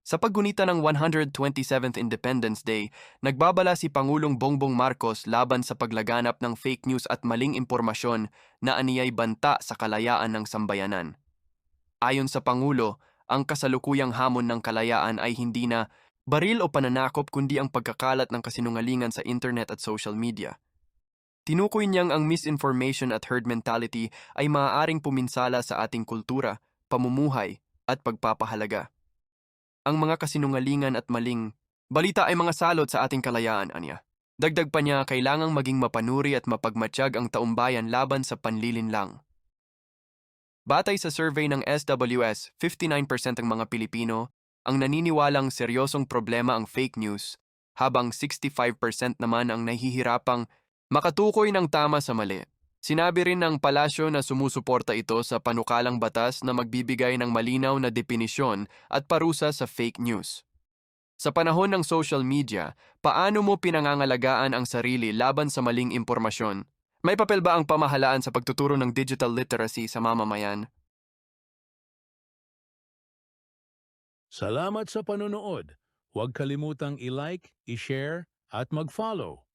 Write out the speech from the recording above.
Sa paggunita ng 127th Independence Day, nagbabala si Pangulong Bongbong Marcos laban sa paglaganap ng fake news at maling impormasyon na aniyay banta sa kalayaan ng sambayanan. Ayon sa Pangulo, ang kasalukuyang hamon ng kalayaan ay hindi na baril o pananakop kundi ang pagkakalat ng kasinungalingan sa internet at social media. Tinukoy niyang ang misinformation at herd mentality ay maaaring puminsala sa ating kultura, pamumuhay, at pagpapahalaga. Ang mga kasinungalingan at maling balita ay mga salot sa ating kalayaan, anya. Dagdag pa niya, kailangang maging mapanuri at mapagmatsyag ang taumbayan laban sa panlilinlang. Batay sa survey ng SWS, 59% ang mga Pilipino ang naniniwalang seryosong problema ang fake news, habang 65% naman ang nahihirapang makatukoy ng tama sa mali. Sinabi rin ng palasyo na sumusuporta ito sa panukalang batas na magbibigay ng malinaw na definisyon at parusa sa fake news. Sa panahon ng social media, paano mo pinangangalagaan ang sarili laban sa maling impormasyon? May papel ba ang pamahalaan sa pagtuturo ng digital literacy sa mamamayan? Salamat sa panonood. Huwag kalimutang i-like, i-share at mag-follow.